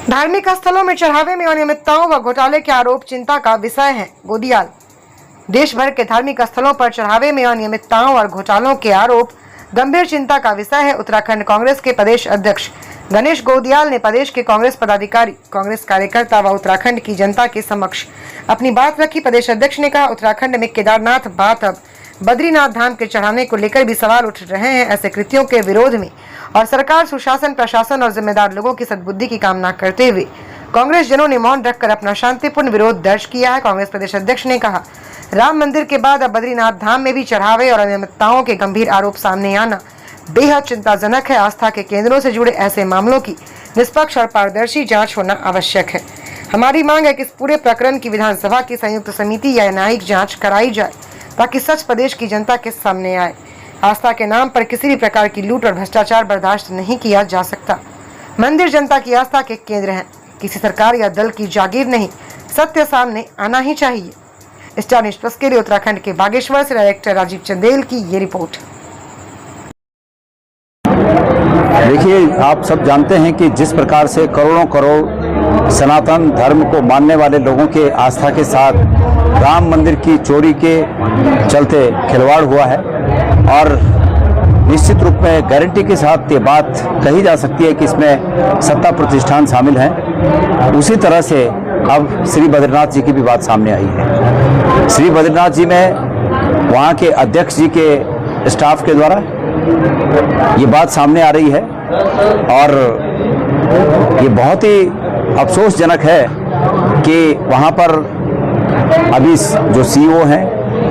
धार्मिक स्थलों में चढ़ावे में अनियमितताओं व घोटाले के आरोप चिंता का विषय हैं। गोदियाल। देश भर के धार्मिक स्थलों पर चढ़ावे में अनियमितताओं और घोटालों के आरोप गंभीर चिंता का विषय है। उत्तराखंड कांग्रेस के प्रदेश अध्यक्ष गणेश गोदियाल ने प्रदेश के कांग्रेस पदाधिकारी, कांग्रेस कार्यकर्ता व उत्तराखंड की जनता के समक्ष अपनी बात रखी। प्रदेश अध्यक्ष ने कहा, उत्तराखंड में केदारनाथ बात अब बद्रीनाथ धाम के चढ़ाने को लेकर भी सवाल उठ रहे हैं। ऐसे कृत्यों के विरोध में और सरकार, सुशासन, प्रशासन और जिम्मेदार लोगों की सद्बुद्धि की कामना करते हुए कांग्रेस जनों ने मौन रखकर अपना शांतिपूर्ण विरोध दर्ज किया है। कांग्रेस प्रदेश अध्यक्ष ने कहा, राम मंदिर के बाद अब बद्रीनाथ धाम में भी चढ़ावे और अनियमितताओं के गंभीर आरोप सामने आना बेहद चिंताजनक है। आस्था के केंद्रों से जुड़े ऐसे मामलों की निष्पक्ष और पारदर्शी जांच होना आवश्यक है। हमारी मांग है कि इस पूरे प्रकरण की विधानसभा की संयुक्त समिति या न्यायिक जांच कराई जाए ताकि सच प्रदेश की जनता के सामने आए। आस्था के नाम पर किसी भी प्रकार की लूट और भ्रष्टाचार बर्दाश्त नहीं किया जा सकता। मंदिर जनता की आस्था के केंद्र हैं, किसी सरकार या दल की जागीर नहीं। सत्य सामने आना ही चाहिए। स्टार न्यूज़ प्लस के लिए उत्तराखंड के बागेश्वर से डायरेक्टर राजीव चंदेल की ये रिपोर्ट। देखिए, आप सब जानते हैं कि जिस प्रकार से करोड़ों करोड़ सनातन धर्म को मानने वाले लोगों के आस्था के साथ राम मंदिर की चोरी के चलते खिलवाड़ हुआ है और निश्चित रूप में गारंटी के साथ ये बात कही जा सकती है कि इसमें सत्ता प्रतिष्ठान शामिल हैं। उसी तरह से अब श्री बद्रीनाथ जी की भी बात सामने आई है। श्री बद्रीनाथ जी में वहाँ के अध्यक्ष जी के स्टाफ के द्वारा ये बात सामने आ रही है और ये बहुत ही अफसोसजनक है कि वहाँ पर अभी जो सीईओ हैं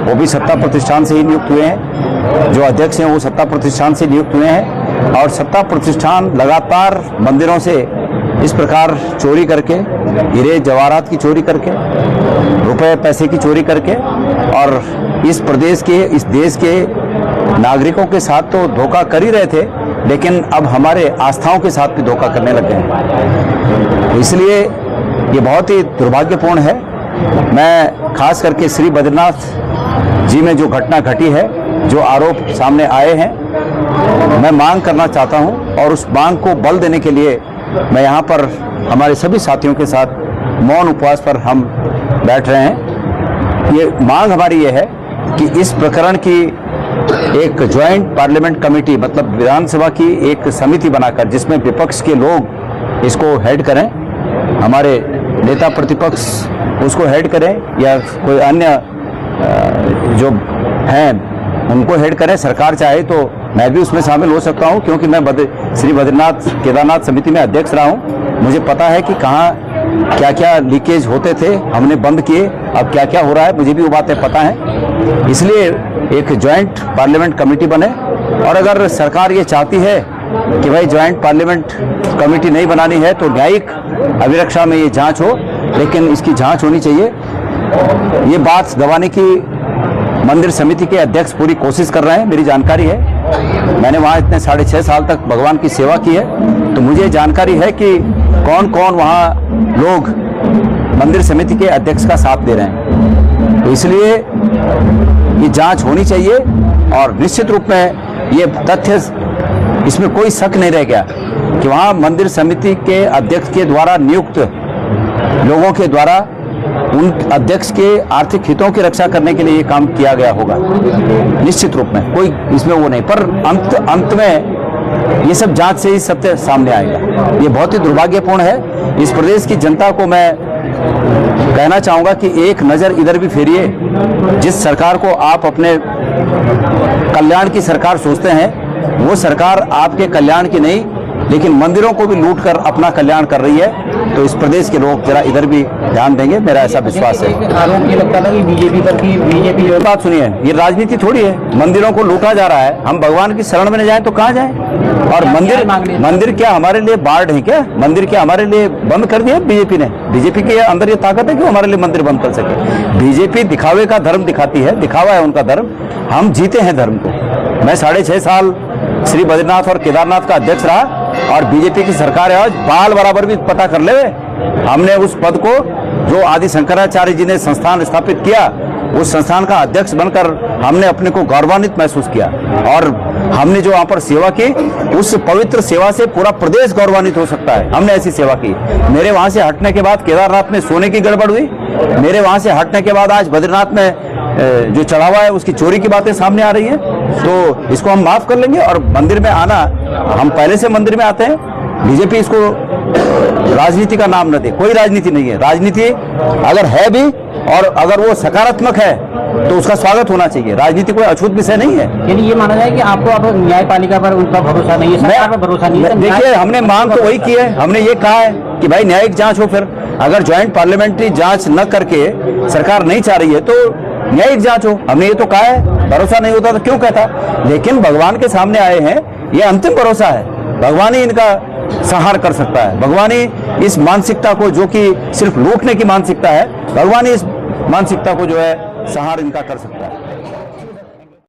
वो भी सत्ता प्रतिष्ठान से ही नियुक्त हुए हैं, जो अध्यक्ष हैं वो सत्ता प्रतिष्ठान से नियुक्त हुए हैं और सत्ता प्रतिष्ठान लगातार मंदिरों से इस प्रकार चोरी करके, हीरे जवाहरात की चोरी करके, रुपए पैसे की चोरी करके और इस प्रदेश के, इस देश के नागरिकों के साथ तो धोखा कर ही रहे थे, लेकिन अब हमारे आस्थाओं के साथ भी धोखा करने लगे हैं। इसलिए ये बहुत ही दुर्भाग्यपूर्ण है। मैं खास करके श्री बद्रीनाथ जी में जो घटना घटी है, जो आरोप सामने आए हैं, मैं मांग करना चाहता हूं और उस मांग को बल देने के लिए मैं यहाँ पर हमारे सभी साथियों के साथ मौन उपवास पर हम बैठ रहे हैं। ये मांग हमारी ये है कि इस प्रकरण की एक ज्वाइंट पार्लियामेंट कमेटी, मतलब विधानसभा की एक समिति बनाकर जिसमें विपक्ष के लोग इसको हेड करें, हमारे नेता प्रतिपक्ष उसको हेड करें या कोई अन्य जो हैं उनको हेड करें। सरकार चाहे तो मैं भी उसमें शामिल हो सकता हूं, क्योंकि मैं श्री बद्रीनाथ केदारनाथ समिति में अध्यक्ष रहा हूं। मुझे पता है कि कहाँ क्या क्या लीकेज होते थे, हमने बंद किए, अब क्या क्या हो रहा है मुझे भी वो बातें पता हैं। इसलिए एक ज्वाइंट पार्लियामेंट कमेटी बने और अगर सरकार ये चाहती है कि भाई ज्वाइंट पार्लियामेंट कमेटी नहीं बनानी है तो न्यायिक अभिरक्षा में ये जांच हो, लेकिन इसकी जांच होनी चाहिए। ये बात दबाने की मंदिर समिति के अध्यक्ष पूरी कोशिश कर रहे हैं, मेरी जानकारी है। मैंने वहाँ इतने 6.5 साल तक भगवान की सेवा की है, तो मुझे जानकारी है कि कौन कौन वहाँ लोग मंदिर समिति के अध्यक्ष का साथ दे रहे हैं। तो इसलिए ये जांच होनी चाहिए और निश्चित रूप में ये तथ्य, इसमें कोई शक नहीं रह गया कि वहाँ मंदिर समिति के अध्यक्ष के द्वारा नियुक्त लोगों के द्वारा उन अध्यक्ष के आर्थिक हितों की रक्षा करने के लिए ये काम किया गया होगा। निश्चित रूप में कोई इसमें वो नहीं, पर अंत में ये सब जांच से ही सत्य सामने आएगा। ये बहुत ही दुर्भाग्यपूर्ण है। इस प्रदेश की जनता को मैं कहना चाहूंगा कि एक नज़र इधर भी फेरिए। जिस सरकार को आप अपने कल्याण की सरकार सोचते हैं, वो सरकार आपके कल्याण की नहीं, लेकिन मंदिरों को भी लूट कर अपना कल्याण कर रही है। तो इस प्रदेश के लोग जरा इधर भी ध्यान देंगे, मेरा ऐसा विश्वास है। आरोप ये लगता था कि बीजेपी पर की बीजेपी बात सुनिए, ये राजनीति थोड़ी है। मंदिरों को लूटा जा रहा है, हम भगवान की शरण में न जाएं तो कहाँ जाएं? और मंदिर क्या हमारे लिए बाढ़ है क्या? मंदिर क्या हमारे लिए बंद कर दिया बीजेपी ने? बीजेपी के अंदर ये ताकत है कि हमारे लिए मंदिर बंद कर सके? बीजेपी दिखावे का धर्म दिखाती है, दिखावा है उनका धर्म। हम जीते हैं धर्म को। मैं 6.5 साल श्री बद्रीनाथ और केदारनाथ का अध्यक्ष रहा और बीजेपी की सरकार है आज, बाल बराबर भी पता कर ले। हमने उस पद को, जो आदि शंकराचार्य जी ने संस्थान स्थापित किया, उस संस्थान का अध्यक्ष बनकर हमने अपने को गौरवान्वित महसूस किया और हमने जो वहाँ पर सेवा की, उस पवित्र सेवा से पूरा प्रदेश गौरवान्वित हो सकता है। हमने ऐसी सेवा की। मेरे वहाँ से हटने के बाद केदारनाथ में सोने की गड़बड़ हुई, मेरे वहाँ से हटने के बाद आज बद्रीनाथ में जो चढ़ावा है उसकी चोरी की बातें सामने आ रही हैं, तो इसको हम माफ कर लेंगे। और मंदिर में आना, हम पहले से मंदिर में आते हैं। बीजेपी इसको राजनीति का नाम न दे, कोई राजनीति नहीं है। राजनीति अगर है भी और अगर वो सकारात्मक है तो उसका स्वागत होना चाहिए। राजनीति कोई अछूत विषय नहीं है। यानी ये माना जाए कि आपको अब न्यायपालिका पर उनका भरोसा नहीं है, सरकार पर भरोसा नहीं है। देखिए, हमने मांग तो वही की है। हमने ये कहा है कि भाई न्यायिक जांच हो। फिर अगर ज्वाइंट पार्लियामेंट्री जांच न करके सरकार नहीं चाह रही है तो न्यायिक जांच हो। हमने ये तो कहा है। भरोसा नहीं होता तो क्यों कहता। लेकिन भगवान के सामने आए हैं, ये अंतिम भरोसा है। भगवान ही इनका संहार कर सकता है। भगवान ही इस मानसिकता को, जो कि सिर्फ लूटने की मानसिकता है, भगवान ही इस मानसिकता को जो है संहार इनका कर सकता है।